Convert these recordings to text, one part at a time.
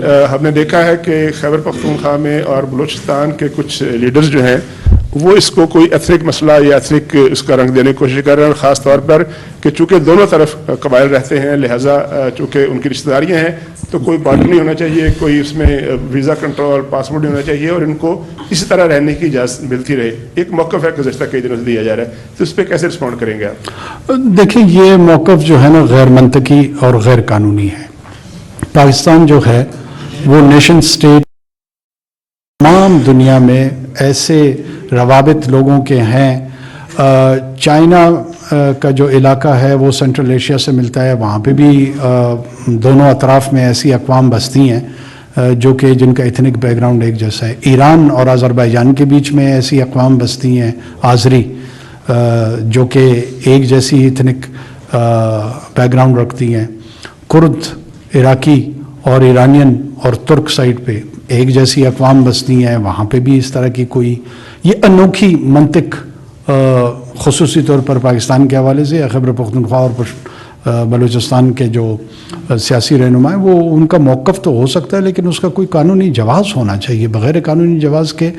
ہم نے دیکھا ہے کہ خیبر پختونخوا میں اور بلوچستان کے کچھ لیڈرز جو ہیں وہ اس کو کوئی ایتھنک مسئلہ یا ایتھنک اس کا رنگ دینے کی کوشش کر رہے ہیں، اور خاص طور پر کہ چونکہ دونوں طرف قبائل رہتے ہیں، لہٰذا چونکہ ان کی رشتہ داریاں ہیں تو کوئی بارڈر نہیں ہونا چاہیے، کوئی اس میں ویزا کنٹرول پاسپورٹ نہیں ہونا چاہیے، اور ان کو اسی طرح رہنے کی اجازت ملتی رہے۔ ایک موقف ہے گزشتہ کئی دنوں سے دیا جا رہا ہے، تو اس پہ کیسے رسپونڈ کریں گے آپ؟ دیکھیں، یہ موقف جو ہے نا غیر منطقی اور غیر قانونی ہے۔ پاکستان جو ہے وہ نیشن سٹیٹ تمام دنیا میں ایسے روابط لوگوں کے ہیں۔ چائنا کا جو علاقہ ہے وہ سینٹرل ایشیا سے ملتا ہے، وہاں پہ بھی دونوں اطراف میں ایسی اقوام بستی ہیں جو کہ جن کا ایتھنک بیک گراؤنڈ ایک جیسا ہے۔ ایران اور آذربائیجان کے بیچ میں ایسی اقوام بستی ہیں آذری جو کہ ایک جیسی ایتھنک بیک گراؤنڈ رکھتی ہیں۔ کرد، عراقی اور ایرانین اور ترک سائڈ پہ ایک جیسی اقوام بستی ہیں، وہاں پہ بھی اس طرح کی کوئی یہ انوکھی منطق خصوصی طور پر پاکستان کے حوالے سے خیبر پختونخوا اور بلوچستان کے جو سیاسی رہنما ہیں وہ ان کا موقف تو ہو سکتا ہے، لیکن اس کا کوئی قانونی جواز ہونا چاہیے۔ بغیر قانونی جواز کے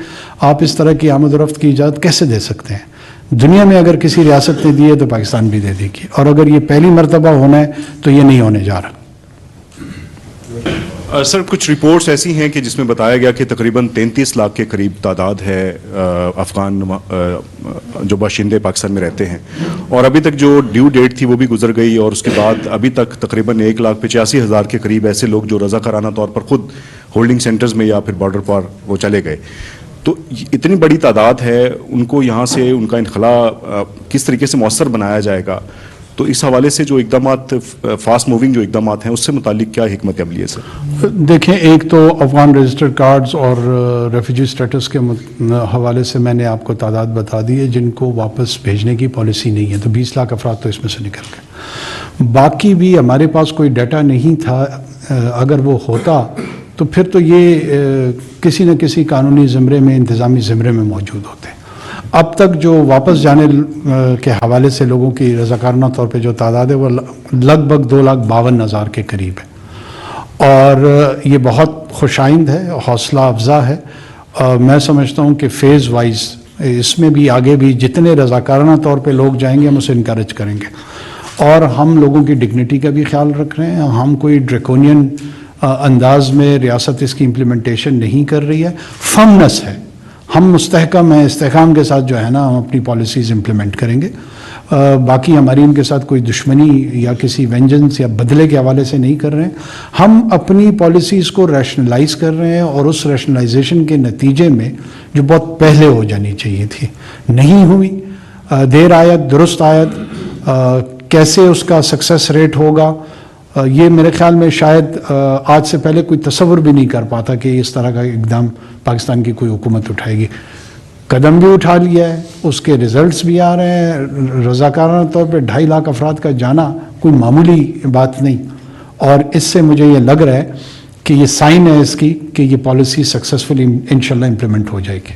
آپ اس طرح کی آمد و رفت کی اجازت کیسے دے سکتے ہیں؟ دنیا میں اگر کسی ریاست نے دی ہے تو پاکستان بھی دے دے گی، اور اگر یہ پہلی مرتبہ ہونا ہے تو یہ نہیں ہونے جا رہا۔ سر، کچھ رپورٹس ایسی ہیں کہ جس میں بتایا گیا کہ تقریباً 33 لاکھ کے قریب تعداد ہے افغان جو باشندے پاکستان میں رہتے ہیں، اور ابھی تک جو ڈیو ڈیٹ تھی وہ بھی گزر گئی، اور اس کے بعد ابھی تک تقریباً 1,85,000 کے قریب ایسے لوگ جو رضاکارانہ طور پر خود ہولڈنگ سینٹرز میں یا پھر بارڈر پر وہ چلے گئے۔ تو اتنی بڑی تعداد ہے، ان کو یہاں سے ان کا انخلاء کس طریقے سے مؤثر بنایا جائے گا؟ تو اس حوالے سے جو اقدامات فاسٹ موونگ جو اقدامات ہیں اس سے متعلق کیا حکمت عملی ہے سر؟ دیکھیں، ایک تو افغان رجسٹرڈ کارڈز اور ریفیوجی سٹیٹس کے حوالے سے میں نے آپ کو تعداد بتا دی ہے جن کو واپس بھیجنے کی پالیسی نہیں ہے، تو 20 لاکھ افراد تو اس میں سے نکل گئے۔ باقی بھی ہمارے پاس کوئی ڈیٹا نہیں تھا، اگر وہ ہوتا تو پھر تو یہ کسی نہ کسی قانونی زمرے میں، انتظامی زمرے میں موجود ہوتے۔ اب تک جو واپس جانے کے حوالے سے لوگوں کی رضاکارانہ طور پہ جو تعداد ہے وہ لگ بھگ 2,52,000 کے قریب ہے، اور یہ بہت خوش آئند ہے، حوصلہ افزا ہے۔ میں سمجھتا ہوں کہ فیز وائز اس میں بھی آگے بھی جتنے رضاکارانہ طور پہ لوگ جائیں گے ہم اسے انکریج کریں گے، اور ہم لوگوں کی ڈگنیٹی کا بھی خیال رکھ رہے ہیں۔ ہم کوئی ڈریکونین انداز میں ریاست اس کی امپلیمنٹیشن نہیں کر رہی ہے، فمنس ہے، ہم مستحکم ہیں، استحکام کے ساتھ جو ہے نا ہم اپنی پالیسیز امپلیمنٹ کریں گے۔ باقی ہماری ان کے ساتھ کوئی دشمنی یا کسی وینجنس یا بدلے کے حوالے سے نہیں کر رہے ہیں، ہم اپنی پالیسیز کو ریشنلائز کر رہے ہیں، اور اس ریشنلائزیشن کے نتیجے میں جو بہت پہلے ہو جانی چاہیے تھی نہیں ہوئی، دیر آیت درست آیت، کیسے اس کا سکسیس ریٹ ہوگا یہ میرے خیال میں شاید آج سے پہلے کوئی تصور بھی نہیں کر پاتا کہ اس طرح کا اقدام پاکستان کی کوئی حکومت اٹھائے گی۔ قدم بھی اٹھا لیا ہے، اس کے ریزلٹس بھی آ رہے ہیں۔ رضاکارانہ طور پہ 2.5 لاکھ افراد کا جانا کوئی معمولی بات نہیں، اور اس سے مجھے یہ لگ رہا ہے کہ یہ سائن ہے اس کی کہ یہ پالیسی سکسیسفلی انشاءاللہ امپلیمنٹ ہو جائے گی۔